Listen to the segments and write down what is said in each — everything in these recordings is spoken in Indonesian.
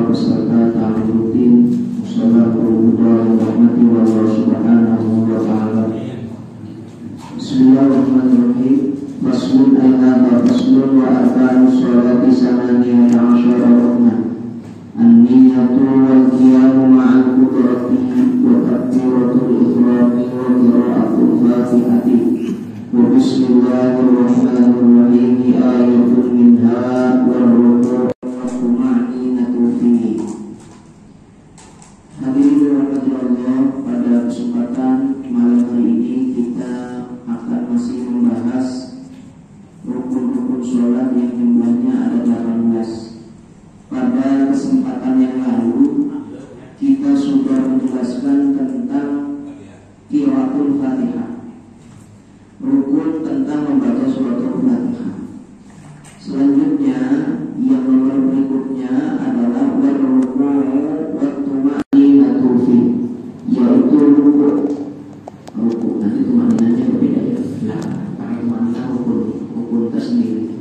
beserta tamu rutin musholahul huda yang rahmati Allah subhanahu wa ta'ala. Bismillahirrahmanirrahim. Faslun ayat faslun wa arkanus sholati samaniyata asyara ruknan. An-niyatu wal qiyamu ma'al qudrati wa takbiratul ikhrami wa qira'atul fatihati wa bismillahirrahmanirrahim. Ayatun minha wa ruku' wa tuma'ninatu fihi. Hadirin dirahmati Allah, pada kesempatan malam hari ini kita akan masih membahas rukun-rukun sholat yang jumlahnya ada 18. Pada kesempatan yang lalu kita sudah menjelaskan tentang qiraatul Fatihah, rukun tentang membaca suratul Fatihah. Selanjutnya yang nomor berikutnya adalah warruku' wa tuma'ninatu fi, yaitu rukuk. Nanti tuma'ninanya berbeda ya. Nah, pakai tuma'ninah rukun tersendiri.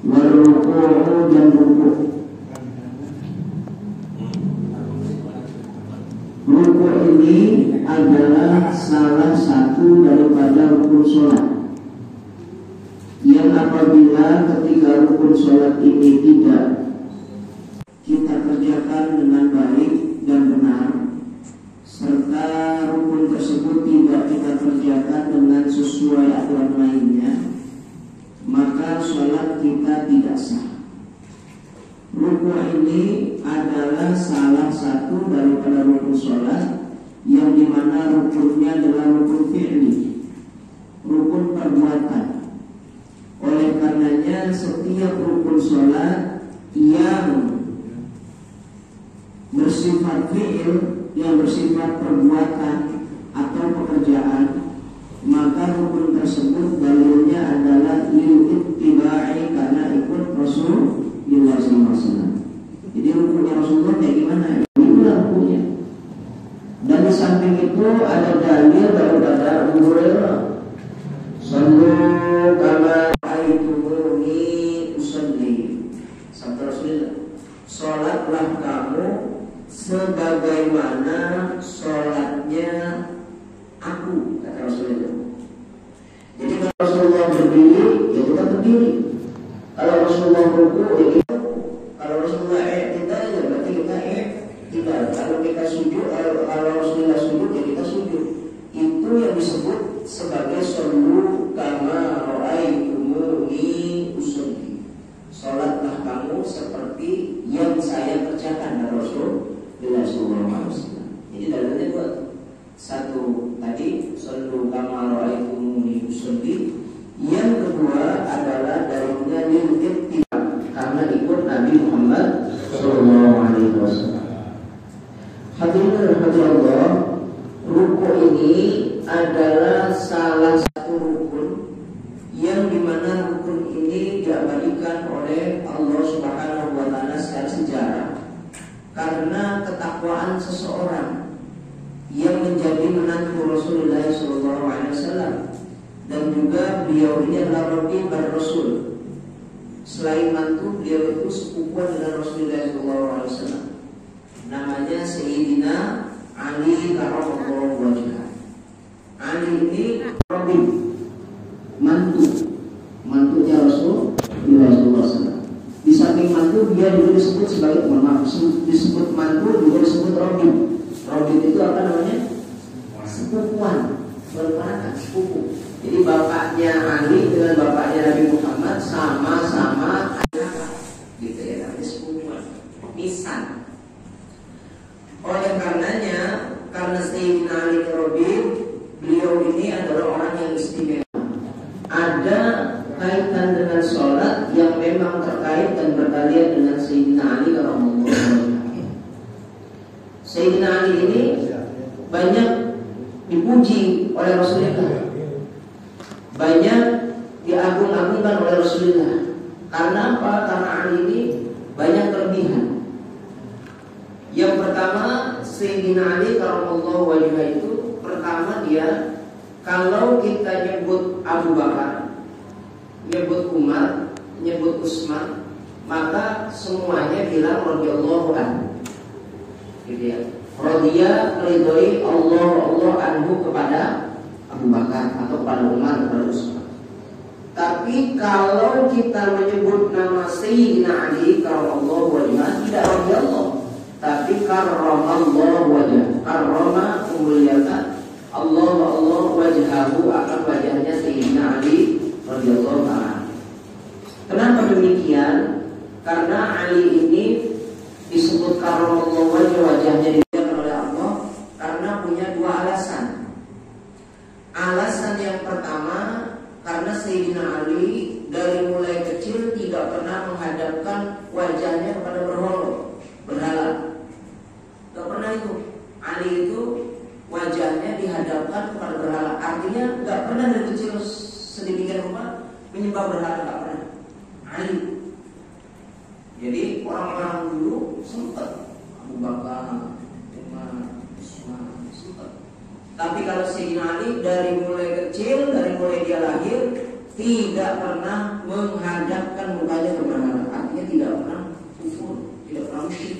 Warruku' dan rukuk. Rukuk ini adalah salah satu daripada rukun sholat, yang apabila ketika rukun sholat ini tidak kita kerjakan dengan baik dan benar, serta rukun tersebut tidak kita kerjakan dengan sesuai aturan lainnya, maka sholat kita tidak sah. Rukun ini adalah salah satu daripada rukun sholat, yang dimana rukunnya adalah rukun fi'li, rukun perbuatan. Oleh karenanya setiap rukun sholat yang bersifat fi'il, yang bersifat perbuatan atau pekerjaan, maka rukun tersebut dalilnya adalah lil ittiba'i, karena ikut Rasulullah SAW. Jadi rukunnya Rasulullah kayak gimana? Itulah rukunnya. Dan di samping itu ada dalil daripada Abu Hurairah, sallu kama ra'aitumuni usalli. Sabda Rasulullah, salatlah kamu sebagaimana salatnya aku, kata Rasulullah. Jadi kalau Rasulullah berdiri, ya kita berdiri. Kalau Rasulullah ruku, ya kita. Kalau Rasulullah i'tidal, ya berarti kita i'tidal. Kalau kita sujud, kalau Rasulullah sujud, ya kita sujud. Itu yang disebut sebagai sallu kama ra'aitumuni usalli. Salatlah kamu seperti yang saya kerjakan, kata Rasulullah SAW. Jadi dalilnya dua. Satu tadi sallu kama ra'aitumuni usalli. Yang kedua adalah dalilnya lil ittiba, karena ikut Nabi Muhammad SAW. Hadirin rahmatullah, rukuk ini adalah salah satu rukun yang dimana rukun ini diabadikan oleh Allah Subhanahu wa Ta'ala secara sejarah, karena ketakwaan seseorang yang menjadi menantu Rasulullah SAW, dan juga beliau ini adalah Rabi bar Rasul. Selain mantu, beliau itu sepupuan dengan Rasulullah SAW. Namanya Sayyidina Ali karramallahu wajhah. Ali ini Rabi, mantunya Rasulullah SAW. Di samping mantu, dia juga disebut sebagai disebut mantu, juga disebut Rabi. Rabi itu apa namanya? Sepupuan, berpakat, sepupu. Jadi bapaknya Ali dengan bapaknya Nabi Muhammad sama-sama anak, gitu ya, tapi sepupuan, nisan. Oleh karenanya, karena Sayyidina Ali Rabi, beliau ini adalah orang yang istimewa. Ada kaitan dengan sholat yang memang terkait dan berkaitan dengan Sayyidina Ali radhiyallahu anhu. Sayyidina Ali ini banyak dipuji oleh Rasulullah, banyak diagung-agungkan oleh Rasulullah. Karena apa? Karena Ali ini banyak kelebihan. Yang pertama, Sayyidina Ali karramallahu wajhah itu, pertama dia, kalau kita nyebut Abu Bakar, nyebut Umar, nyebut Utsman, maka semuanya bilang radhiyallahu anhu. Gitu ya. Radhiya meridhoi Allah anhu kepada Abu Bakar atau kepada Umar kepada Utsman. Tapi kalau kita menyebut nama Sayyidina Ali karramallahu wajhah tidak radhiyallahu, tapi karramallahu wajhah. Karrama memuliakan Allah wajhahu akan wajahnya Sayyidina Ali radhiyallahu ta'ala. Kenapa demikian? Karena Ali ini disebut karramallahu wajhahnya oleh Allah karena punya dua alasan. Alasan yang pertama, karena Sayyidina Ali dari mulai kecil tidak pernah menghadapkan wajahnya kepada berhala. Tidak pernah itu. Ali itu wajahnya dihadapkan kepada berhala. Artinya tidak pernah dari kecil sedemikian rupa menyembah berhala, tidak pernah. Ali. Jadi orang-orang dulu sempat Abu Bakar, Umar, Utsman sempat. Tapi kalau Sayyidina Ali dari mulai kecil, dari mulai dia lahir tidak pernah menghadapkan mukanya ke berhala. Artinya tidak pernah kufur, tidak pernah musyrik.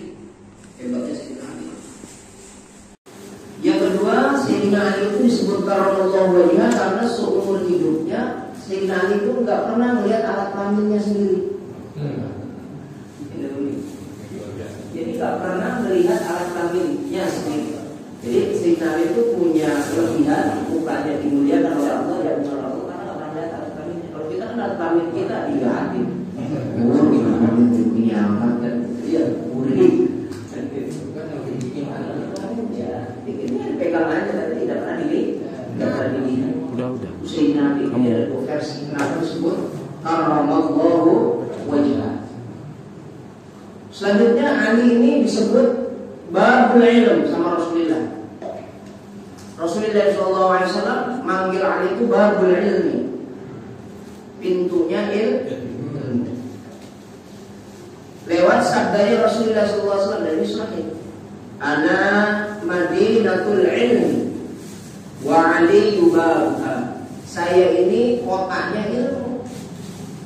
Hebatnya Sayyidina Ali. Yang kedua, Sayyidina Ali itu disebut karramallahu wajhah karena seumur hidupnya Sayyidina Ali itu nggak pernah melihat alat kelaminnya sendiri. Jadi nggak pernah melihat alat kelaminnya sendiri. Jadi Sayyidina Ali itu punya kelebihan, mukanya dimuliakan oleh Allah dan oleh Allah karena nggak pernah melihat alat kelaminnya. Kalau kita kan alat kelamin kita dilihatin. Oh gimana ini amat kan? Iya, murid. Pegang aja tapi tidak pernah dilihat. Udah. Sayyidina Ali ada dua versi. Kenapa disebut karramallahu wajhah? Selanjutnya Ali ini disebut babul ilm sama Rasulullah. Rasulullah SAW manggil Ali itu babul ilmi, pintunya ilmu. Lewat sabdanya Rasulullah SAW dari Sahih, ana madinatul ilmi wa Ali babuha. Saya ini kotanya ilmu.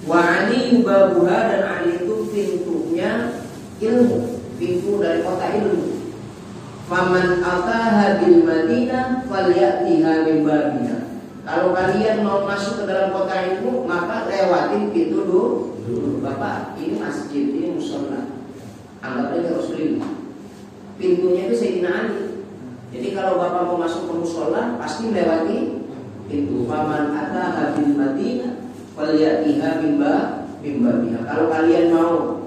Wa Ali babuha, dan Ali itu pintunya ilmu, pintu dari kota ilmu. Faman ataha bil Madinah falyatiha min babiha. Kalau kalian mau masuk ke dalam kota ilmu, maka lewatin pintu dulu. Bapak, ini masjid, ini mushola. Anggap aja Rasulullah. Pintunya itu Sayyidina Ali. Jadi kalau bapak mau masuk ke mushola, pasti melewati pintu. Faman ataha bil Madinah falyatiha min babiha. Kalau kalian mau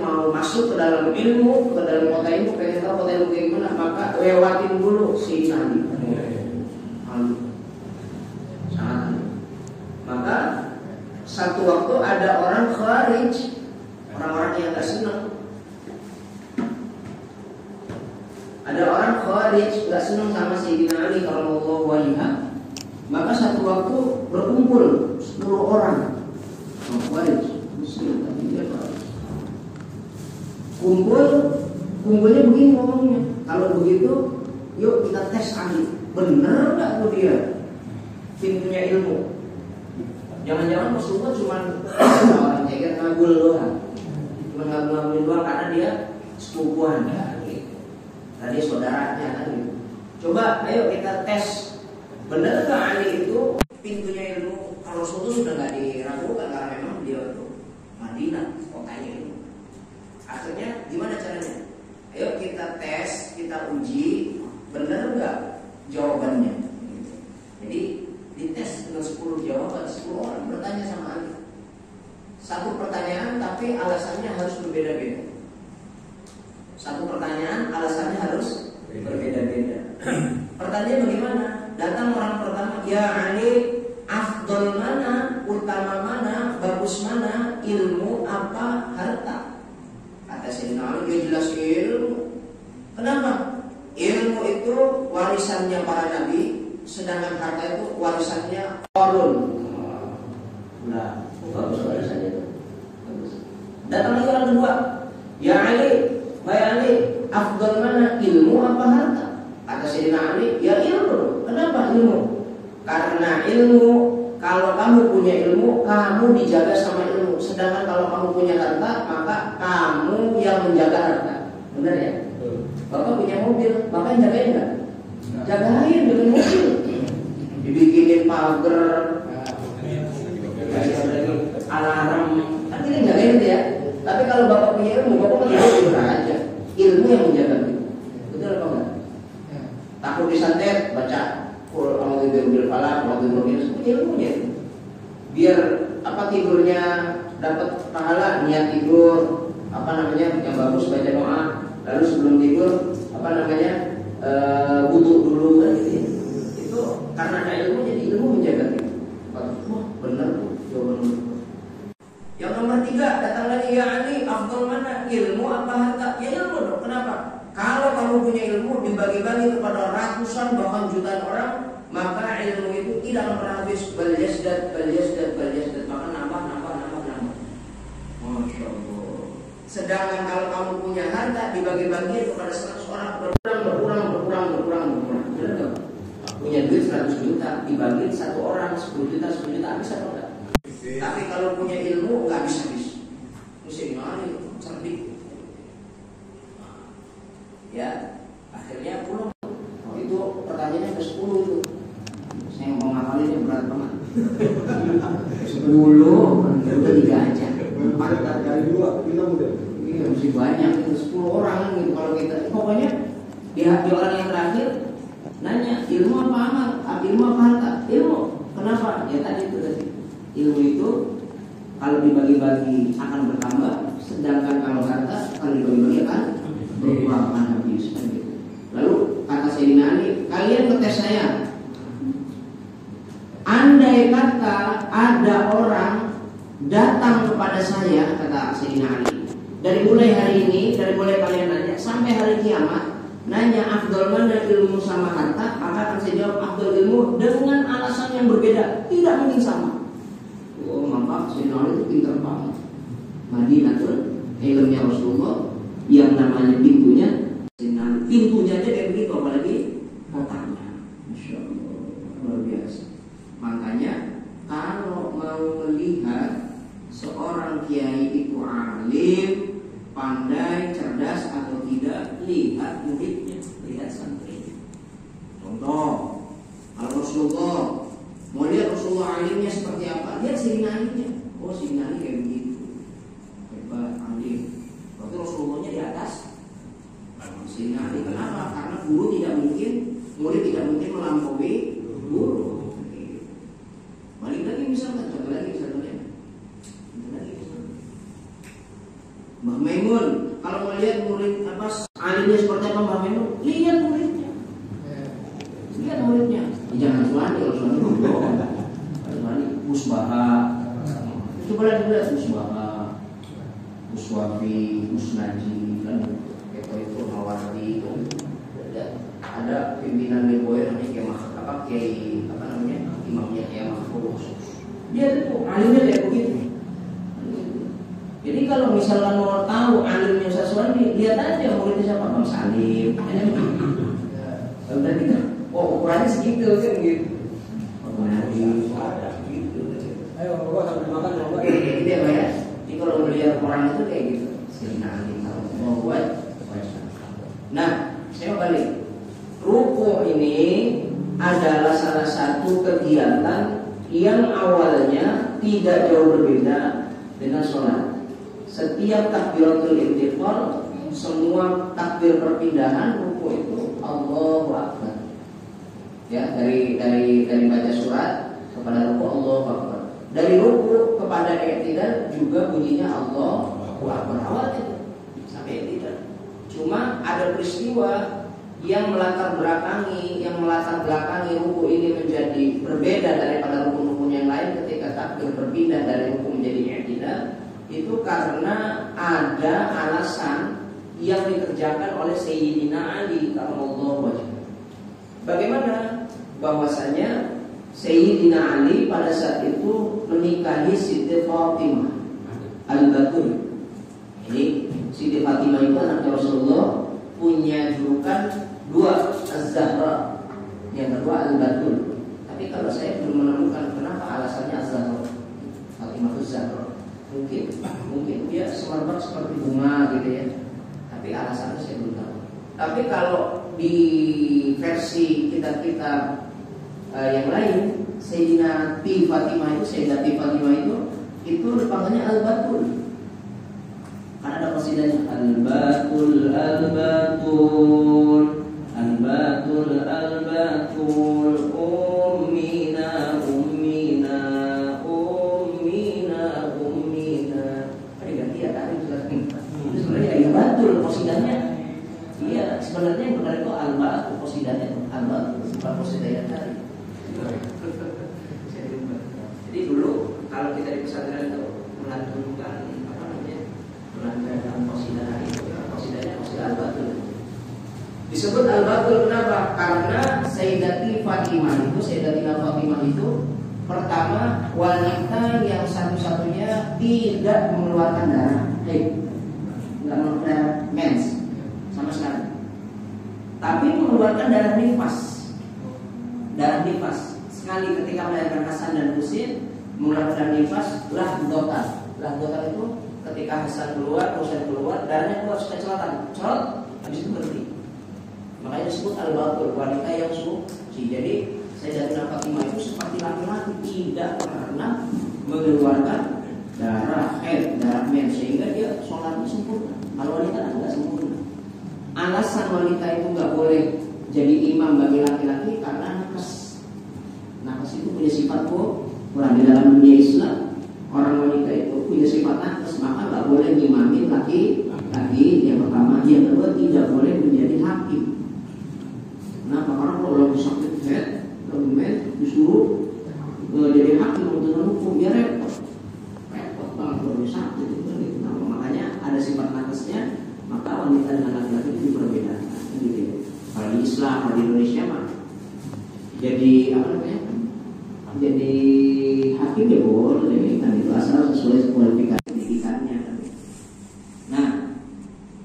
mau masuk ke dalam ilmu, ke dalam kota ilmu, pengen tahu kota ilmu kayak gimana, maka lewatin dulu si Ali. Sangat. Maka satu waktu ada orang kharij, orang-orang yang gak senang. Ada orang kharij gak senang sama Sayyidina Ali karramallahu wajhah. Maka satu waktu berkumpul 10 orang kharij muslim, tapi dia kumpulnya begini ngomongnya. Kalau begitu, yuk kita tes Ali. Benar nggak tuh dia pintunya ilmu? Jangan-jangan Rasulullah cuma orang ceker ngagul doang, cuma ngagul doang karena dia sepupuan ya, gitu. Tadi saudaranya kan gitu. Coba, ayo kita tes. Benar nggak Ali itu pintunya ilmu? Kalau Rasulullah sudah nggak diragukan karena memang dia itu Madinah, kotanya ilmu. Akhirnya gimana caranya? Ayo kita tes, kita uji, benar nggak jawabannya? Jadi dites dengan 10 jawaban, 10 orang bertanya sama Ali. Satu pertanyaan tapi alasannya harus berbeda-beda. Satu pertanyaan alasannya harus berbeda-beda. Pertanyaan bagaimana? Datang orang pertama, ya Ali, afdol mana, utama mana, bagus mana, ilmu apa, harta? Kata Sayyidina Ali, dia jelas ilmu. Kenapa? Ilmu itu warisannya para nabi, sedangkan harta itu warisannya Qarun. Nah, bagus warisannya itu. Bagus. Datang lagi orang kedua, ya Ali, Baik Ali, afdal mana, ilmu apa harta? Kata Sayyidina Ali, ya ilmu. Kenapa ilmu? Karena ilmu, kalau kamu punya ilmu, kamu dijaga sama ilmu. sedangkan kalau kamu punya harta, maka kamu yang menjaga harta. Benar ya? Bapak punya mobil, Bapak yang jagain nggak? Jagain dengan mobil. Dibikinin pagar, alarm, kan kita jagain itu ya. Tapi kalau Bapak punya ilmu, Bapak kan tidur aja. Ilmu yang menjaga kita. Betul apa enggak? Takut disantet, baca Al-Bil Falaq, Al-Bil ilmunya. Biar apa tidurnya dapat pahala, niat tidur apa namanya yang bagus, baca doa, lalu sebelum tidur apa namanya wudu dulu kan gitu ya. Itu karena ada ilmu, jadi ilmu menjaga kita. Wah benar tuh jawaban. Yang nomor 3 datang lagi, ya Ali, afdal mana, ilmu apa harta? Ya ilmu dong. Kenapa? Kalau kamu punya ilmu dibagi-bagi kepada ratusan bahkan jutaan orang, maka ilmu itu tidak akan pernah habis. Bal yazdad, maka nambah. Masya Allah. Sedangkan kalau kamu punya harta dibagi-bagi kepada 100 orang, berkurang. Benar nggak? Punya duit 100 juta dibagi 1 orang 10 juta habis apa enggak? Tapi kalau punya ilmu nggak habis. Mesti gimana? Cerdik. Ya, akhirnya pulang. Oh, itu pertanyaannya ke 10 itu. Saya mau ngapalinnya berat banget. 10 udah 3 aja. 4 kali 2 kita udah. Iya, mesti banyak itu 10 orang gitu kalau kita. Pokoknya di orang yang terakhir nanya, ilmu apa amal? Ilmu apa harta? Ilmu. Kenapa? Ya tadi itu tadi. Ilmu itu kalau dibagi-bagi akan bertambah, sedangkan kalau harta kalau dibagi-bagi akan berkurang habis. Lalu kata Sayyidina Ali, kalian ngetes saya. Andai kata ada orang datang kepada saya, kata Sayyidina Ali, dari mulai hari ini, dari mulai kalian nanya sampai hari kiamat, nanya afdal mana ilmu sama harta, maka akan saya jawab afdal ilmu dengan alasan yang berbeda, tidak mungkin sama. Oh, maka Sayyidina Ali itu pintar banget. Madinatul ilmunya Rasulullah yang namanya pintunya aja kayak begitu, apalagi kotanya. Masya Allah, luar biasa. Makanya kalau mau melihat seorang kiai itu alim, pandai, cerdas atau tidak, lihat muridnya, lihat santri. Contoh, kalau Rasulullah mau lihat Rasulullah alimnya seperti apa, lihat Sayyidina Ali-nya. Oh, Sayyidina Ali kayak begitu, hebat, alim. Berarti Rasulullahnya di atas Sayyidina Ali. Kenapa? Karena murid tidak mungkin melampaui guru. Balik lagi misalkan, contoh lagi misalnya. Mbah Maimun, kalau melihat murid apa alimnya seperti apa Mbah Maimun, lihat muridnya. Jangan suami, kalau suami bohong. Suami Musbaha. Coba lihat Musbaha, Muswafi, Musnaji, kan itu Mawardi. Ada pimpinan Leboy namanya Kiai imamnya Kiai Mahfuz. Dia itu alimnya kayak begitu. Jadi kalau misalnya mau tahu alimnya sesuatu, lihat aja muridnya siapa, Bang Salim. Berarti kan, ukurannya segitu kan gitu. Gitu. Ayo, sambil makan mau buat. Gitu ya, Pak ya. Jadi kalau melihat orang itu kayak gitu. Mau buat. Nah, saya balik. Ruku ini adalah salah satu kegiatan yang awalnya tidak jauh berbeda dengan sholat. Setiap takbiratul intiqal, semua takbir perpindahan ruku itu Allahu Akbar. Ya, dari baca surat kepada ruku Allahu Akbar. Dari ruku kepada i'tidal juga bunyinya Allahu Akbar. Awalnya sampai i'tidal. Cuma ada peristiwa yang melatar belakangi ruku ini menjadi berbeda daripada rukun-rukun yang lain ketika takbir berpindah dari ruku menjadi i'tidal. Itu karena ada alasan yang dikerjakan oleh Sayyidina Ali radhiyallahu anhu. Bagaimana? Bahwasanya Sayyidina Ali pada saat itu menikahi Siti Fatimah Al-Batul. Ini Siti Fatimah itu anaknya Rasulullah, punya julukan 2, Az-Zahra, yang kedua Al-Batul. Tapi kalau saya belum menemukan kenapa alasannya Az-Zahra, Fatimah Az-Zahra. Mungkin dia semerbak seperti bunga gitu ya. Tapi alasannya saya belum tahu. Tapi kalau di versi kitab-kitab yang lain, Sayyidatina Fatimah itu dipanggilnya Al-Batul. Karena ada qasidahnya Al-Batul Al-Batul Al-Batul Al-Batul Ummina Ummina Ummina Ummina. Kan diganti ya tadi itu sebenarnya Al-Batul qasidahnya. Iya, sebenarnya yang benar itu Al-Batul qasidahnya Al-Batul, bukan qasidah yang tadi. Jadi dulu kalau kita di pesantren itu melantunkan melantunkan qasidah itu, qasidahnya qasidah Al-Batul. Disebut Al-Batul kenapa? Karena Sayyidatina Fatimah itu pertama wanita yang satu-satunya tidak mengeluarkan darah haid, nggak mengeluarkan mens sama sekali, tapi mengeluarkan darah nifas. Darah nifas sekali ketika melahirkan Hasan dan Husain mengeluarkan darah nifas, lahdotan itu ketika Hasan keluar, Husain keluar, darahnya keluar sekecelatan, cerot, habis itu berhenti. Makanya disebut Al-Batul, wanita yang suci. Jadi Sayyidatina Fatimah itu seperti laki-laki, tidak pernah mengeluarkan darah haid, darah mens, sehingga dia sholatnya sempurna. Kalau wanita kan nggak sempurna. Alasan wanita itu nggak boleh jadi imam bagi laki-laki karena nakes. Nakes itu punya sifat kurang. Di dalam dunia Islam, orang wanita itu punya sifat nakes, maka nggak boleh ngimamin laki-laki. Yang pertama, yang kedua tidak boleh menjadi hakim. Kenapa? Karena kalau lagi sakit head, disuruh jadi hakim untuk hukum, dia repot banget kalau sakit itu. Nah, makanya ada sifat nakesnya, maka wanita dengan laki-laki itu berbeda. Gitu. Kalau di Islam, kalau di Indonesia mah jadi jadi hakim ya boleh, kan itu asal sesuai kualifikasi pendidikannya. Nah,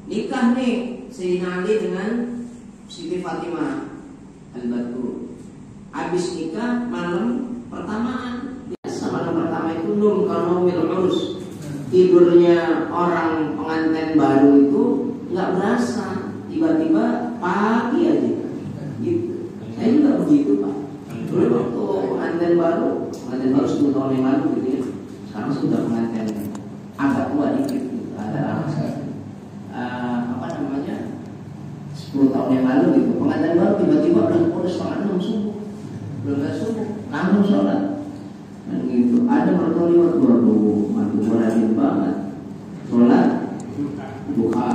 nikah nih Sayyidina Ali dengan Siti Fatimah Al-Batul. Habis nikah malam pertamaan, biasa malam pertama itu num kanomil urus. Tidurnya orang pengantin baru itu nggak berasa, tiba-tiba pagi aja. Gitu. Saya juga begitu Pak. Dulu waktu pengantin baru 10 tahun yang lalu gitu ya. Sekarang sudah pengantin agak tua dikit. Ada 10 tahun yang lalu gitu. Pengantin baru tiba-tiba udah setengah 6 subuh. Belum subuh, langsung sholat. Dan gitu. Ada mertua lewat, waduh, mantu rajin banget. Sholat duha.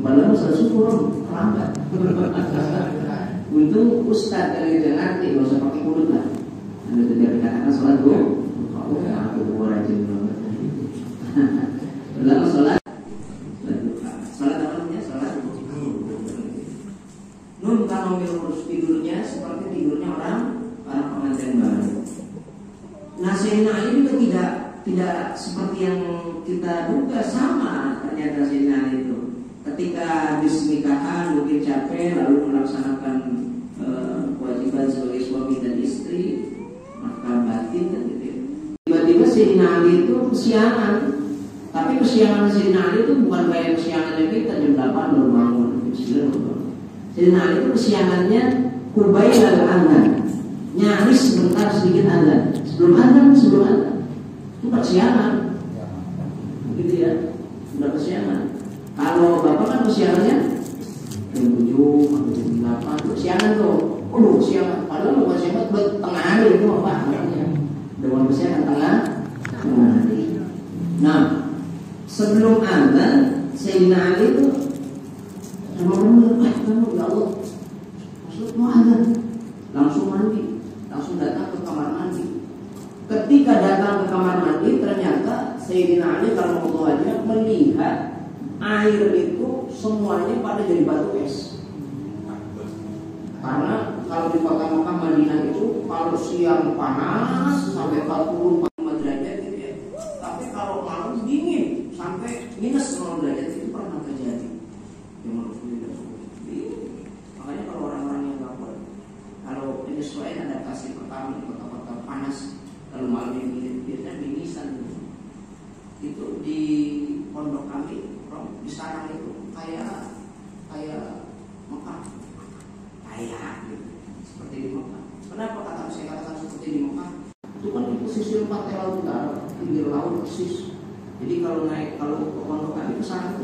Padahal sholat subuh terlambat. Untung ustaz yang itu ngerti, nggak usah pakai mulut lah. Anda tidak dikatakan sholat duha. Aku rajin banget. Lalu sholat duha. Sholat apa namanya? Sholat nun kanomil urus, tidurnya seperti tidurnya orang pengantin baru. Nah, Sayyidina Ali juga tidak seperti yang kita duga, sama ternyata Sayyidina Ali itu. Ketika habis nikahan mungkin capek lalu melaksanakan kewajiban sebagai suami dan istri, maka batin dan gitu. Tiba-tiba Sayyidina Ali itu kesiangan. Tapi kesiangan Sayyidina Ali itu bukan kayak kesiangannya kita jam 8 baru bangun, jam 9 baru bangun. Sayyidina Ali itu kesiangannya kubail al-adhan, nyaris sebentar sedikit azan. Sebelum azan itu kesiangan, gitu ya, udah kesiangan. Kalau bapak kan kesiangannya jam 7 atau jam 8, kesiangan tuh, kesiangan. Padahal bukan kesiangan tengah hari itu apa? Dengan kesiangan tengah hari. Nah, sebelum azan Sayyidina Ali itu kamu ya Allah, maksud mau azan, langsung mandi, langsung datang ke kamar mandi. Ketika datang ke kamar mandi, ternyata Sayyidina Ali radhiyallahu anhu melihat air itu semuanya pada jadi batu es. Karena kalau di kota Mekah Madinah itu kalau siang panas sampai 45 derajat gitu ya, tapi kalau malam dingin sampai minus 0 derajat itu pernah terjadi. Makanya kalau orang-orang yang nggak kuat, kalau penyesuaian adaptasi pertama di kota-kota panas, lalu malam ini biasanya mimisan itu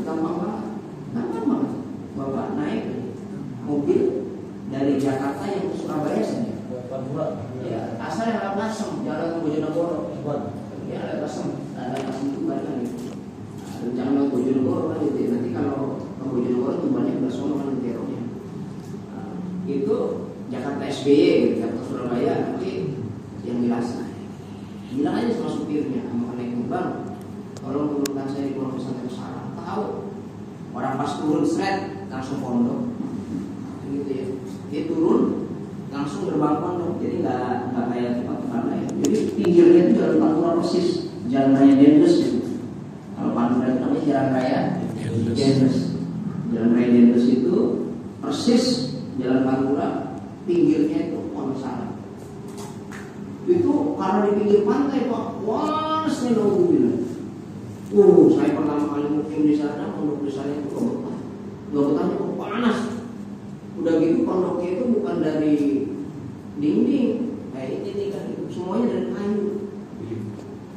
gampang banget. Gampang banget. Bapak naik mobil dari Jakarta yang ke Surabaya saja. Ya, asal yang lewat Lasem, jalan ke Bojonegoro. Ya, lewat Lasem. Ada Lasem itu banyak gitu. Nah, jangan ke Bojonegoro kan gitu. Nanti kalau ke Bojonegoro itu banyak bersono kan terornya. Nah, itu Jakarta SBY gitu, Jakarta Surabaya nanti yang dirasa. Bilang aja sama supirnya, sama naik bang, tolong turunkan saya di Pulau Pesantren Salah. Tahu orang pas turun seret langsung pondok, gitu ya. Dia turun langsung gerbang pondok, jadi nggak kayak tempat-tempat lain. Jadi pinggirnya itu jalan Pantura persis, jalan raya Dendels gitu. Kalau Pantura itu namanya jalan raya Dendels. Jalan raya Dendels itu persis jalan Pantura, pinggirnya itu Pondok Salah. Itu karena di pinggir pantai Pak, wah saya nunggu bilang. Saya pertama kali mukim di sana, pondok di sana itu gak betah panas. Udah gitu pondoknya itu bukan dari dinding, kayak ini kan, semuanya dari kayu.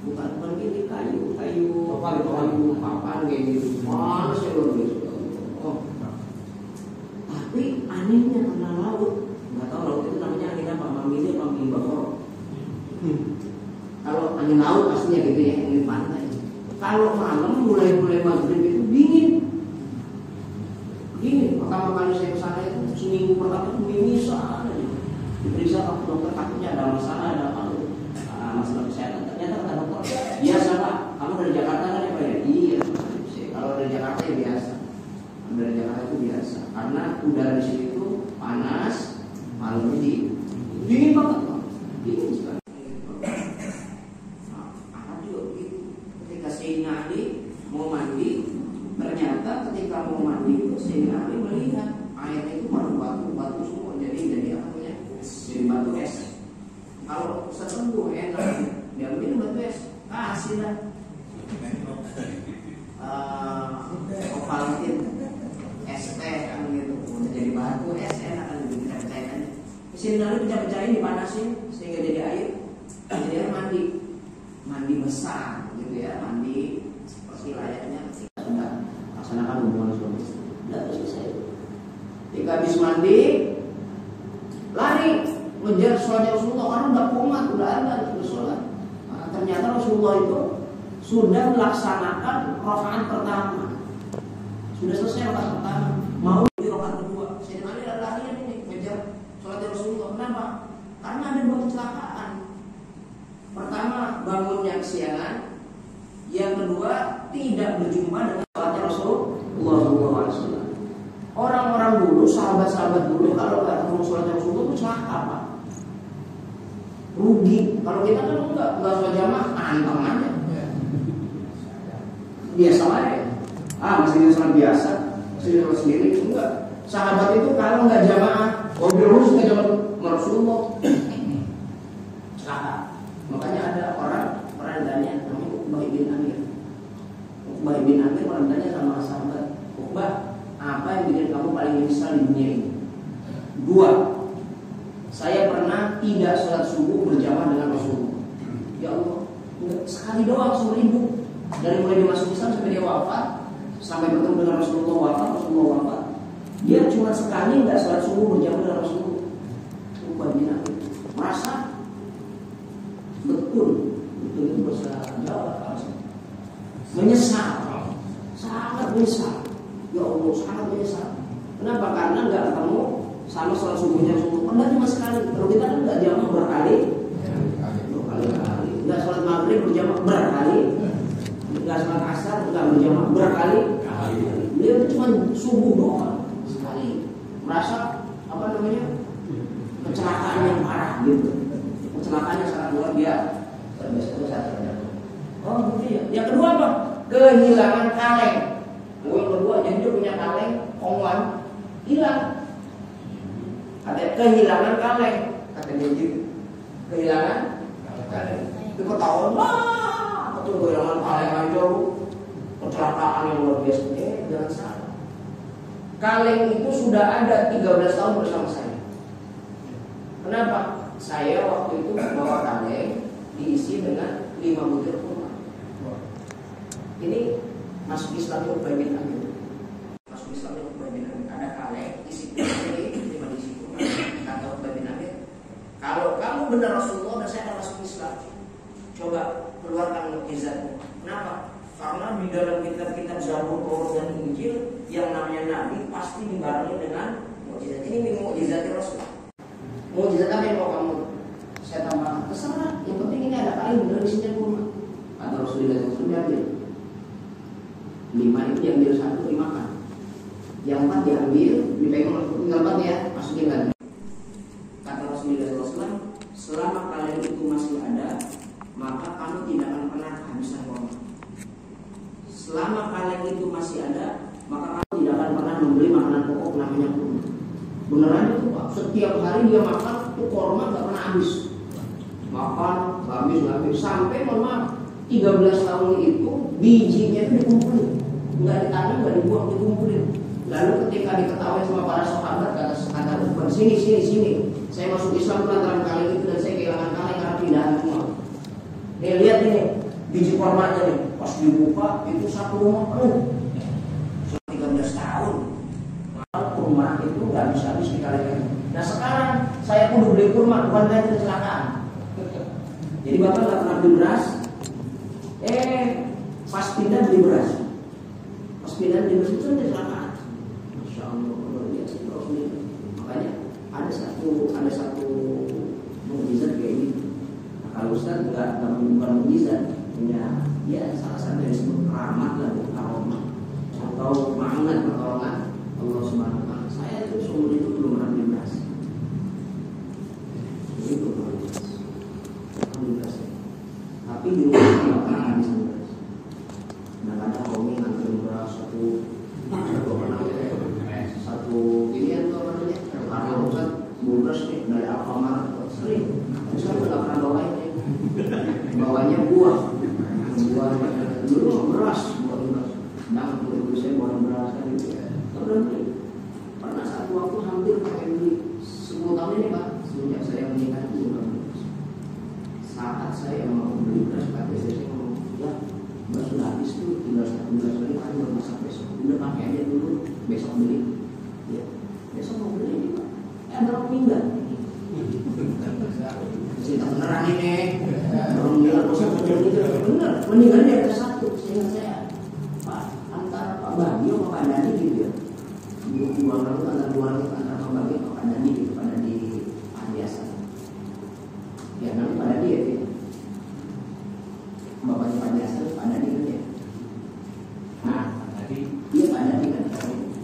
Bukan gini, kayu papan kayak gitu. Panas ya luar biasa. Tapi anehnya karena laut, nggak tahu laut itu namanya angin apa, Mamili apa angin bakor. Kalau angin laut pastinya gitu ya, angin pantai. Kalau malam mulai maghrib itu dingin. Pertama kali saya kesana itu seminggu pertama itu mimisan aja. Diperiksa ke dokter takutnya ada masalah, ada apa? Masalah kesehatan. Ternyata kata dokter, biasa Pak, kamu dari Jakarta kan ya Pak ya? Iya. Kalau dari Jakarta ya biasa. Dari Jakarta itu biasa. Karena udara di sini itu panas, malamnya dingin banget Pak. Dingin sekali. Sayyidina Ali mau mandi, ternyata ketika mau mandi itu Sayyidina Ali melihat airnya itu batu semua, jadi apa namanya? Jadi batu es. Kalau setelah enak, diambil batu es, kasih lah. Ovaltine, es teh kan gitu, udah jadi batu es enak kan, jadi pecah-pecahin. Sayyidina Ali pecah-pecahin dipanasin sehingga jadi air, jadi air mandi besar. Gitu ya, mandi seperti layaknya sudah laksanakan hubungan suami istri. Sudah selesai. Ketika habis mandi, lari ngejar sholat Rasulullah karena udah komat, udah ada sholat. Nah, ternyata Rasulullah itu sudah melaksanakan rakaat pertama, sudah selesai rakaat pertama, mau di rakaat kedua. Sayyidina Ali lari ini ngejar sholat Rasulullah. Kenapa? Karena ada dua kecelakaan. Pertama, bangunnya kesiangan. Yang kedua, tidak berjumpa dengan sholatnya Rasulullah SAW. Orang-orang dulu, sahabat-sahabat dulu, kalau nggak ketemu sholatnya Rasulullah itu celaka Pak, rugi. Kalau kita kan nggak sholat jamaah, anteng aja, biasa aja. Masih sholat biasa, masih sholat sendiri, enggak. Sahabat itu kalau nggak jamaah, mobil harus nggak jamaah Rasulullah, celaka. Makanya ada orang pernah tanya, namanya Uqbah bin Amir. Uqbah bin Amir pernah tanya sama sahabat, Uqbah, apa yang bikin kamu paling menyesal di dunia ini? Dua, saya pernah tidak sholat subuh berjamaah dengan Rasulullah. Ya Allah, sekali doang seumur hidup. Dari mulai dia masuk Islam sampai dia wafat, sampai bertemu dengan Rasulullah wafat, dia cuma sekali nggak sholat subuh berjamaah dengan Rasulullah. Uqbah bin Amir merasa betul itu bahasa Jawa, menyesal, sangat menyesal. Ya Allah, sangat menyesal. Kenapa? Karena nggak ketemu sama sholat subuhnya Rasulullah. Padahal cuma sekali. Kalau kita kan nggak jamaah berkali, nggak sholat maghrib berjamaah berkali, nggak sholat asar nggak berjamaah berkali. Dia cuma subuh doang sekali. Merasa apa namanya, kecelakaan yang parah gitu. Kecelakaannya sangat luar biasa. Oh gitu ya. Yang kedua apa? Kehilangan kaleng. Yang kedua, jadi dia punya kaleng, ongwan hilang. Katanya kehilangan kaleng. Katanya gitu. Kehilangan kaleng. Itu ketahuan lah. Itu kehilangan kaleng aja lu. Kecelakaan yang luar biasa. Jangan salah. Kaleng itu sudah ada 13 tahun bersama saya. Kenapa? Saya waktu itu bawa kaleng diisi dengan 5 butir kurma. Ini masuk Islam Uqbah bin Amir. benar Rasulullah dan saya akan masuk Islam. Coba keluarkan mukjizatnya. Kenapa? Karena di dalam kitab-kitab Zabur, Taurat dan Injil yang namanya Nabi pasti dibarengi dengan mukjizat. Ini mukjizatnya Rasul. Mukjizat apa yang mau kamu saya tambahkan? Terserah. Yang penting ini ada kain benar di sini kurma. Kata Rasulullah SAW diambil 5 itu diambil 1 dimakan. Yang 4 diambil dipegang tinggal 4 ya masukin lagi. Kata Rasulullah SAW, selama kalian itu masih ada, maka kamu tidak akan pernah kehabisan kurma. Selama kalian itu masih ada, maka kamu tidak akan pernah membeli makanan pokok namanya kurma. Beneran itu Pak, setiap hari dia makan tuh kurma gak pernah habis. Makan gak habis sampai mohon maaf 13 tahun itu bijinya itu dikumpulin, nggak ditanam, nggak dibuang, dikumpulin. Lalu ketika diketahui sama para sahabat kata sini, saya masuk Islam lantaran kali itu dan saya kehilangan kali karena pindahan semua. Lihat ini biji kurmanya nih, pas dibuka itu satu rumah penuh. 13 tahun, kalau kurma itu nggak bisa habis dikali-kali. Nah sekarang saya kudu beli kurma bukan saya kecelakaan. Jadi bapak nggak pernah beli beras. Pas pindah beli beras. Pas pindah beli beras itu kan kecelakaan. Masya Allah, luar biasa Rasulullah. Makanya ada satu mukjizat kayak gitu. Nah, kalau Ustaz bukan mukjizat, ya salah satu yang disebut keramat lah, karomah atau mangat pertolongan Allah Subhanahu wa taala. Saya itu seumur itu belum pernah beli beras. Itu beras. Tapi di rumah nggak pernah habis beras. Nah kadang kami nganterin beras satu pilihan tuh apa namanya? Karena Ustaz beras nih dari Alfamart sering. Ustaz nggak pernah bawain nih. Bawanya buah. Dulu beras. Nah dulu saya bawa beras kan gitu ya. Pernah satu waktu hampir pakai beli 10 tahun ini Pak. Sejak saya menikah dulu. Saat saya mau beli beras, Pak saya ngomong, ya beras sudah habis tuh, tinggal 1 bulan lagi, kan udah masak besok. Udah pakai aja dulu, besok beli. Ya, besok mau beli ini Pak. Ada orang meninggal. Cerita beneran ini. Orang meninggal kosong itu bener. Meninggal di atas 1. Seingat saya, Pak, antara Pak Bagio sama Pak Dani gitu ya. Dua orang itu antara Pak Bagio sama Pak Dani gitu, Pak Dani biasa. Ya namanya Pak Dani ya. Bapaknya Pak Jasa, Pak Dani kan ya. Nah, iya Pak Dani kan.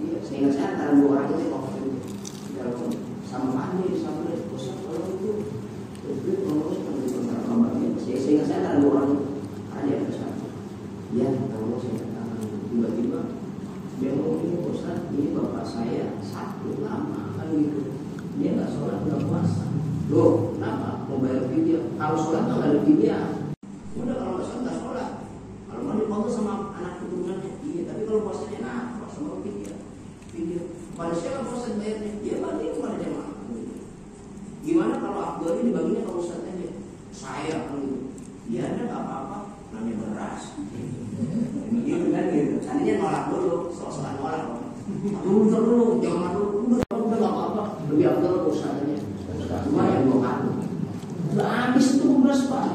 Iya, saya ingat saya antara 2 orang itu waktu itu. Sama Pak Dani, sama Ustaz kalau itu. Itu ngomongnya seperti itu antara bapaknya. Saya ingat saya antara 2 orang itu. Ada yang besar. Ya, kalau saya katakan tiba-tiba dia ngomong ini Ustaz, ini bapak saya sakit lama kan gitu. Dia nggak sholat, nggak puasa. Loh, kenapa? Mau bayar fidyah? Kalau sholat nggak ada fidyah. Udah kalau nggak sholat. Kalau mau dikontrol sama anak keturunannya, iya. Tapi kalau puasanya nah, sama fidyah. Pada siapa puasa bayarnya? Dia bagi kepada jemaah. Gimana kalau Abdul ini dibaginya kalau Ustaz aja? Saya kan gitu. Ya ada nggak apa-apa, namanya beras. Gitu kan gitu. Tadinya nolak dulu, soal nolak. Dulu, jangan dulu. Udah nggak apa-apa. Lebih Abdul Ustaznya. Cuma yang 2 karung. Udah habis itu beras Pak.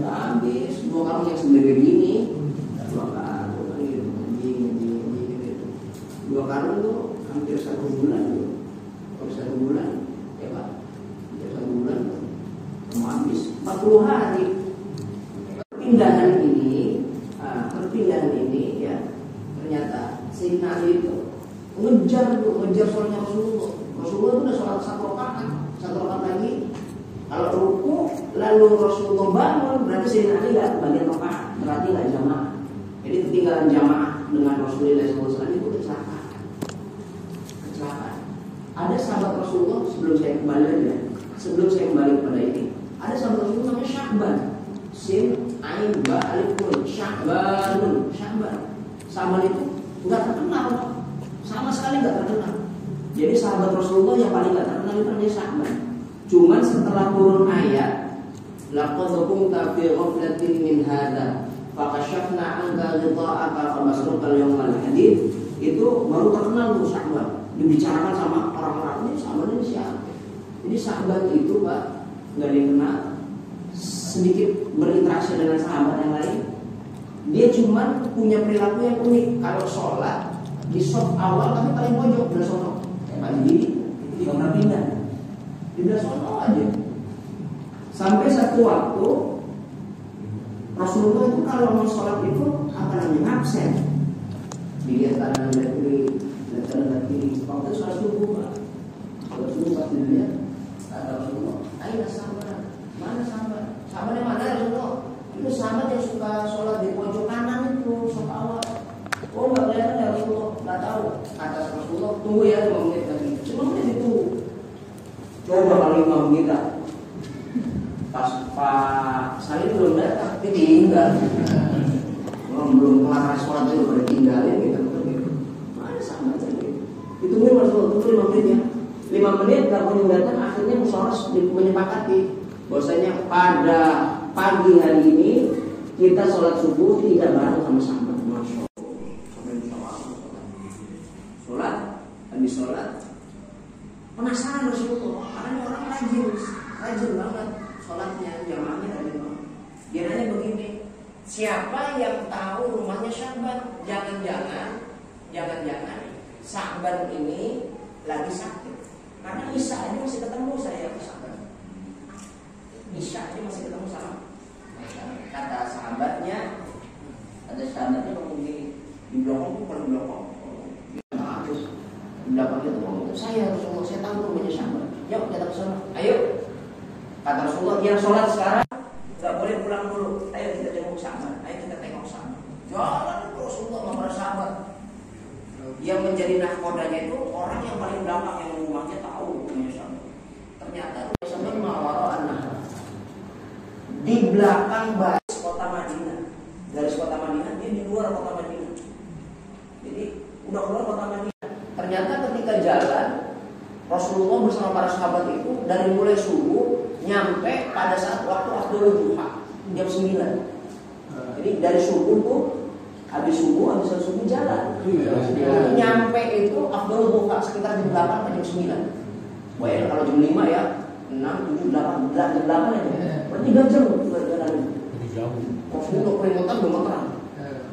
Udah habis 2 karung yang sendiri ini. 2 karung gitu. 2 karung tuh hampir 1 bulan gitu. Kalau 1 bulan ya Pak. Hampir 1 bulan mau habis 40 hari. Perpindahan ini ya ternyata Sayyidina Ali itu ngejar sholatnya Rasulullah. Rasulullah itu udah sholat 1 rakaat lagi. Kalau ruku lalu Rasulullah bangun, berarti Sayyidina Ali nggak bagian rakaat, berarti nggak jamaah. Jadi ketinggalan jamaah dengan Rasulullah SAW itu kecelakaan. Ada sahabat Rasulullah sebelum saya kembali kepada ini. Ada sahabat Rasulullah namanya Syahban. Sin Ain Ba Alif Nun Syahban. Syahban itu nggak terkenal, sama sekali nggak terkenal. Jadi sahabat Rasulullah yang paling nggak terkenal itu namanya Syahban. Cuman setelah turun ayat laqad kunta fi ghaflatin min hadza fakashafna 'anka ghita'aka famasruqal yawmal hadid, itu baru terkenal tuh Syahban. Dibicarakan sama orang-orang ini, Syahban ini siapa? Ini Syahban itu Pak nggak dikenal, sedikit berinteraksi dengan sahabat yang lain. Dia cuma punya perilaku yang unik. Kalau sholat di saf awal tapi paling pojok belah sono, jadi nggak pernah pindah di belah sono aja. Sampai satu waktu Rasulullah itu kalau mau sholat itu apa namanya absen, dilihat kanan dan kiri, lihat kanan dan kiri. Waktu sholat subuh Pak, sholat subuh pas dilihat kata Rasulullah, ayo sahabat, mana sahabat? Sahabat yang mana Rasulullah? Itu sahabat yang suka sholat di pojok kanan itu sholat awal. Oh nggak kelihatan ya Rasulullah, nggak tahu. Kata Rasulullah, tunggu ya 5 menit lagi. Cuma menit itu. Coba kalau 5 menit tak. Pas Pak Salim belum datang, dia tinggal. Belum kelar sholat itu udah tinggalin gitu. Mana sahabat tadi? Ditungguin Rasulullah, tunggu 5 menit ya. 5 menit nggak mau datang, akhirnya musyawarah menyepakati bahwasanya pada pagi hari ini kita sholat subuh tidak bareng sama sahabat. Masya Allah. Sholat, habis sholat penasaran Rasulullah, karena orang rajin banget sholatnya, jamaahnya rajin banget. Dia nanya begini, siapa yang tahu rumahnya Syahban? Jangan-jangan Syahban ini lagi sakit. Karena Isya aja masih ketemu saya Syahban. Isya aja masih ketemu sama. Kata sahabatnya ngomong gini, di belakang tuh paling belakang. Terus di belakang itu ngomong, saya Rasulullah, saya tahu rumahnya Syahban. Yuk kita ke sana. Ayo. Kata Rasulullah, yang sholat sekarang nggak boleh pulang dulu. Ayo kita jenguk Syahban. Ayo kita tengok Syahban. Jalan Rasulullah sama para sahabat. Yang menjadi nahkodanya itu orang yang paling belakang yang rumahnya tahu rumahnya Syahban. Ternyata Syahban mawaro'an nahar. Di belakang garis kota Madinah. Garis kota Madinah, dia di luar kota Madinah. Jadi udah keluar kota Madinah. Ternyata ketika jalan Rasulullah bersama para sahabat itu dari mulai subuh nyampe pada saat waktu afdhalul duha jam 9. Jadi dari subuh tuh habis subuh jalan. Nyampe itu afdhalul duha sekitar jam 8 atau jam 9. Bayangin kalau jam 5 ya 6, 7, 8, jam 8 aja. Berarti 3 jam jalan. Rasulullah peringatan gemeteran.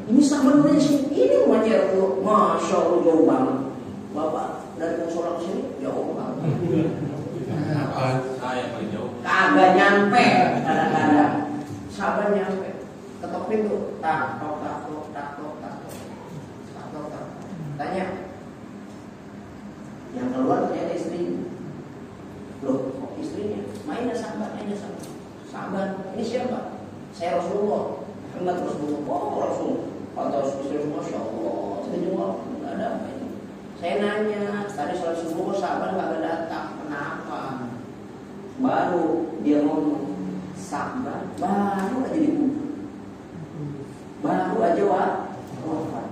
Ini sahabatnya sih, ini rumahnya Rasulullah. Masya Allah jauh banget. Bapak dari musola ke sini jauh banget. Saya paling jauh. Kagak nyampe kadang-kadang. Sahabat nyampe. Ketok pintu, tak tok. Tanya. Yang keluar ternyata istrinya. Loh, kok istrinya? Mainnya sahabat. Sahabat, ini siapa? Saya Rasulullah. Muhammad Rasulullah. Oh Rasul. Kata istri Masya Allah. Saya jawab, nggak ada apa ini. Saya nanya, tadi sholat subuh sahabat nggak datang, kenapa? Baru dia ngomong, sahabat baru aja dikubur, baru aja wafat.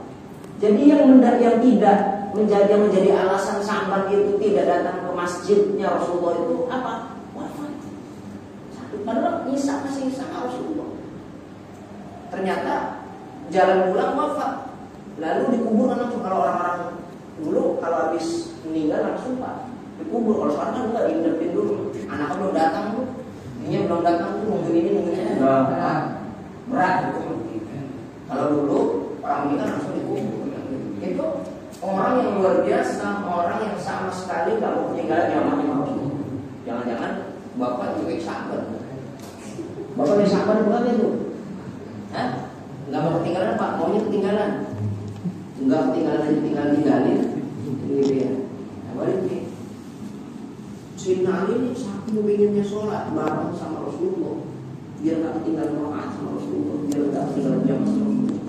Jadi yang tidak menjadi alasan sahabat itu tidak datang ke masjidnya Rasulullah itu apa? Wafat. Padahal Isa masih sama Rasulullah. Ternyata jalan pulang wafat, lalu dikubur langsung. Kalau orang-orang dulu kalau habis meninggal langsung Pak dikubur. Kalau sekarang kan enggak, diinepin dulu. Anaknya belum datang tuh, ini belum datang tuh, mungkin ini berat. Kalau dulu orang meninggal langsung dikubur. Itu orang yang luar biasa, orang yang sama sekali nggak mau ketinggalan zamannya Rasulullah. Jangan-jangan bapak juga sahabat. Bapak yang sahabat bukan itu? Hah? Nggak mau ketinggalan Pak, maunya ketinggalan. Enggak ketinggalan tinggalin gitu ya. Nah, balik nih. Sayyidina Ali ini saking pengennya sholat bareng sama Rasulullah, biar nggak ketinggalan rakaat sama Rasulullah, biar nggak ketinggalan jam sama Rasulullah.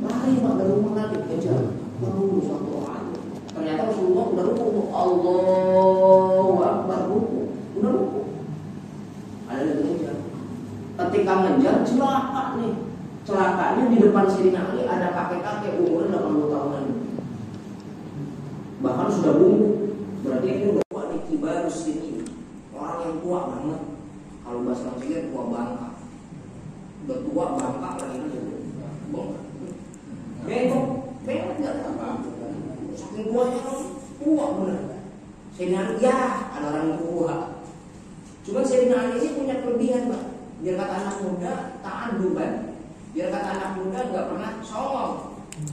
Lari Pak dari rumah Nabi kejar, baru satu rakaat. Ternyata Rasulullah udah ruku, Allahu Akbar ruku, udah ruku. Ada yang ngejar. Ketika ngejar celaka nih. Celakanya di depan Sayyidina Ali ada kakek-kakek umurnya 80 tahunan. Bahkan sudah bungkuk. Berarti ini udah tua di kibarus sini. Orang yang tua banget. Kalau bahasa Indonesia tua bangka. Udah tua bangka lagi kan jadi. Bengkok enggak apa. Saking tuanya orang tua benar. Sayyidina Ali ya ada orang yang tua. Cuman Sayyidina Ali ini punya kelebihan, Pak. Biar kata anak muda ta'aduban, biar kata anak muda nggak pernah sombong,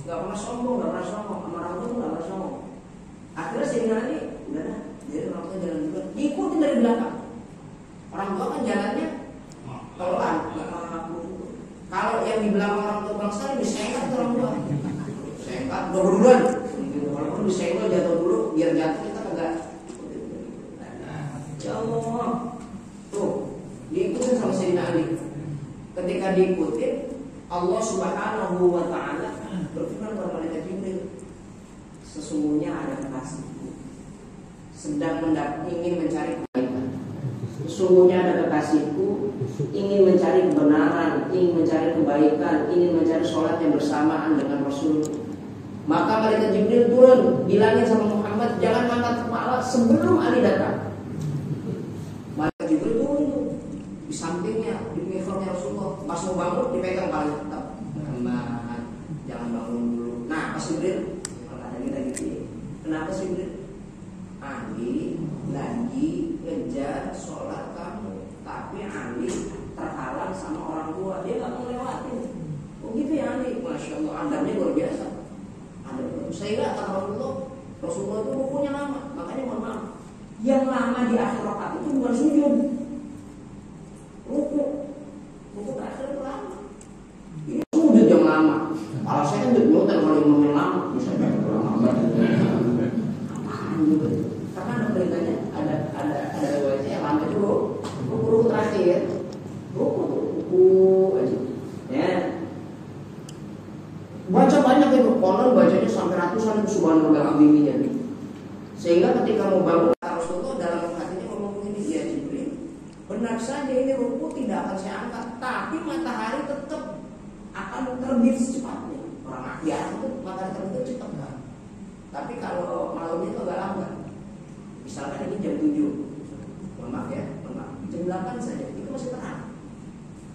nggak pernah sombong sama orang tua, nggak pernah sombong. Akhirnya Sayyidina Ali udah dah, jadi orang tua jalan duluan, ikutin dari belakang. Orang tua kan jalannya pelan, nggak mampu. Kalau yang di belakang orang tua bangsa disengat orang tua, sengat duluan. Walaupun disenggol jatuh dulu, biar jatuh kita kagak. Ya Allah, tuh diikutin sama Sayyidina Ali. Ketika diikutin, Allah Subhanahu wa Ta'ala berfirman kepada malaikat Jibril, sesungguhnya ada kekasihku sedang ingin mencari kebaikan. Sesungguhnya ada kekasihku ingin mencari kebenaran, ingin mencari kebaikan, ingin mencari sholat yang bersamaan dengan Rasul. Maka malaikat Jibril turun, bilangin sama Muhammad, jangan angkat kepala sebelum Ali datang. Malaikat Jibril turun tuh di sampingnya, di mihrabnya Rasulullah. Pas mau bangun dipegang paling tetap, jangan bangun dulu. Nah, pas Jibril, kata kita gitu. Kenapa sih Jibril? Ali lagi ngejar sholat kamu, tapi Ali terhalang sama orang tua, dia nggak mau lewatin. Oh gitu ya Ali, masya Allah, adabnya luar biasa. Sehingga kata Rasulullah itu bukunya lama, makanya mohon maaf, yang lama di akhir rakaat itu bukan sujud, ruku terakhir itu lama. Ini sujud yang lama. Kalau saya kan nyutan kalau imam yang lama, bisa lama. Karena ada beritanya, ada riwayatnya yang lama itu ruku terakhir, ruku aja, ya. Baca banyak itu, konon bacanya sampai ratusan subhanallah abiminya. Sehingga ketika mau bangun Rasulullah dalam hatinya ngomong ini, ya Jibril, benar saja ini ruku tidak akan saya angkat, tapi matahari tetap akan terbit secepatnya. Orang biasa itu matahari terbit cepat kan. Tapi kalau malamnya itu agak lambat. Misalkan ini jam 7, maaf ya, jam 8 saja itu masih terang,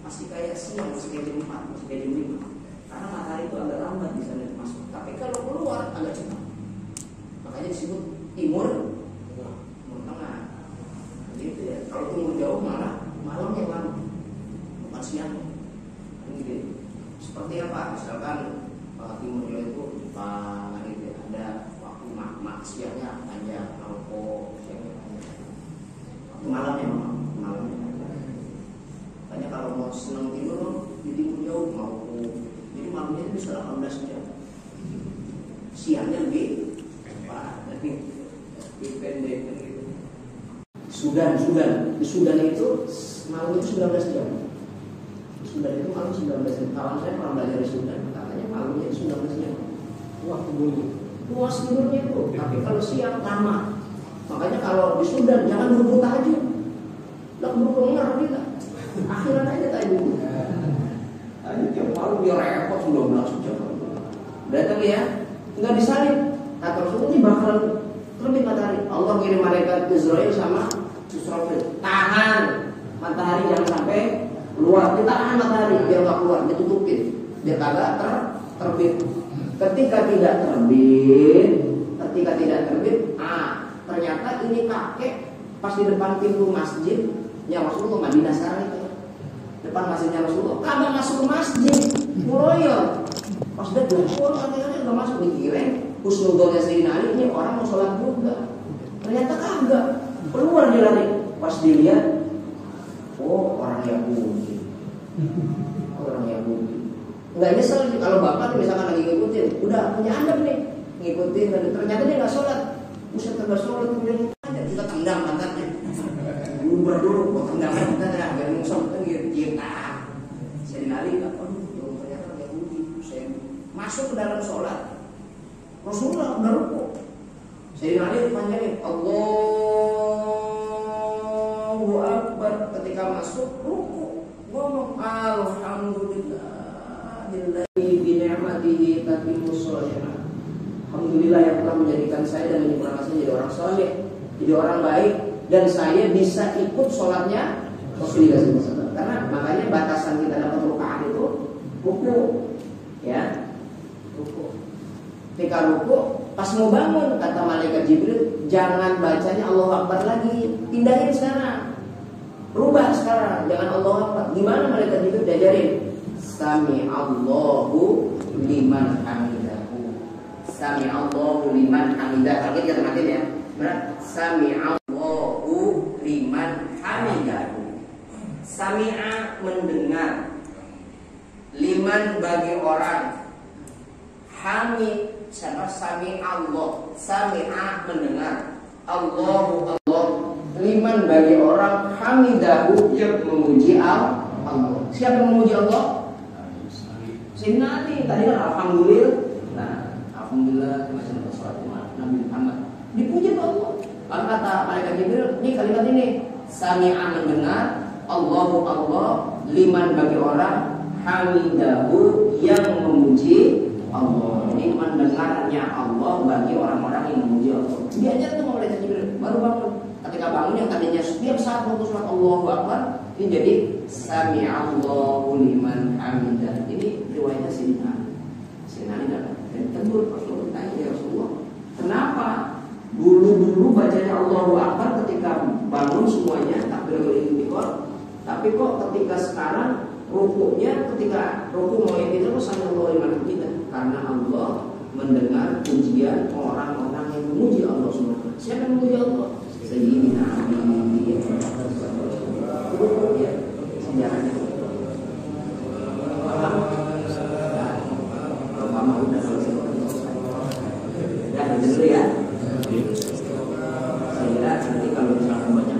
masih kayak siang, masih kayak jam 4, masih kayak jam 5. Karena matahari itu agak lambat di sana masuk. Tapi kalau keluar agak cepat. Makanya disebut timur tengah. Gitu ya. Kalau timur jauh malah malam yang lama, bukan siang. Gitu. Seperti apa? Misalkan timur jauh itu Jepang, gitu ya. Ada waktu siangnya panjang, Maroko siangnya panjang. Waktu malamnya Makanya kalau mau senang timur di timur jauh Maroko. Jadi malamnya itu bisa 18 jam. Siangnya lebih pendek gitu. Sudan itu malamnya 19 jam. Sudan itu malam 19 jam. Kawan saya pernah belajar di Sudan, katanya malamnya 19 jam. Waktu bunyi. Luas tidurnya itu. Tapi kalau siang lama. Makanya kalau di Sudan jangan berburu tahajud. Lah berburu ngerti kita. Akhiran aja tahajud. Tiap malam dia repot 12 jam. Datang ya, nggak disalib. Kata Rasulullah ini bakal terbit matahari. Allah kirim malaikat Israel sama Israfil. Tahan matahari jangan sampai keluar. Ditahan matahari biar nggak keluar, ditutupin. Biar kagak terbit. Ketika tidak terbit, ternyata ini kakek pas di depan pintu masjidnya Rasulullah Madinah sekarang itu. Depan masjidnya Rasulullah, kagak masuk ke masjid, muroyor. Pas dia bilang, katanya nggak masuk, dikira husnudonnya Sayyidina Ali ini orang mau sholat juga. Ternyata kagak, keluar dia lari. Pas dilihat, oh orang Yahudi. Nggak nyesel kalau bapak misalkan lagi ngikutin, udah punya adab nih, ngikutin. Ternyata dia nggak sholat, buset kagak sholat, kemudian kita tendang pantatnya. Ubah dulu, kok tendang pantatnya, biar ngusap kan gitu. Sayyidina Ali ternyata Yahudi. Saya masuk ke dalam sholat, Rasulullah udah ruku. Sayyidina Ali panjangin Allahu Akbar. Ketika masuk ruku, ngomong Alhamdulillahi bi ni'matihi tatimmu shalihat. Alhamdulillah yang telah menjadikan saya dan menyempurnakan saya jadi orang saleh, jadi orang baik, dan saya bisa ikut sholatnya Rasulullah SAW. Karena makanya batasan kita dapat rakaat itu ruku, ya, ruku. Ketika ruku, pas mau bangun kata malaikat Jibril, jangan bacanya Allahu Akbar lagi, pindahin sekarang. Rubah sekarang, jangan Allah Akbar. Gimana malaikat Jibril diajarin? Sami Allahu liman hamidahu. Sami Allahu liman hamidah. Kalau kita matiin ya. Benar? Sami Allahu liman hamidahu. Sami'a mendengar. Liman bagi orang. Hamid siapa? Sami Allah. Sami'a mendengar. Allahu Allah. Liman bagi orang hamidahu yang memuji Allah. Siapa yang memuji Allah? Sayyidina Ali. Tadi kan alhamdulillah. Nah, alhamdulillah macam surat Nabi Muhammad. Dipuji Allah. Lalu kata malaikat Jibril, ini kalimat ini sami'a mendengar, Allahu Allah, liman bagi orang hamidahu yang memuji Allah. Ini mendengarnya Allah bagi orang-orang yang memuji Allah. Diajar tuh malaikat Jibril baru bangun. Ketika bangun yang tadinya setiap saat waktu sholat Allahu Akbar, ini jadi sami'allahu liman hamidah. Ini riwayatnya Sayyidina Ali dan tegur Rasulullah tanya, ya Rasulullah, kenapa dulu bacanya Allahu Akbar ketika bangun semuanya takbiratul ihram, tapi kok ketika sekarang rukuknya ketika rukuk mau yang itu sami'allahu liman hamidah? Karena Allah mendengar pujian orang-orang yang memuji Allah Subhanahu. Siapa yang memuji Allah? Sayyidina Ali. Ya, sejarahnya. Paham? Kalau kamu udah selesai. Udah dulu ya. Saya kira nanti kalau misalkan banyak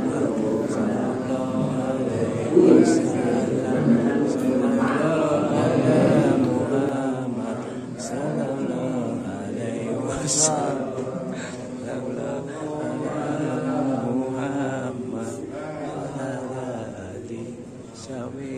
shall we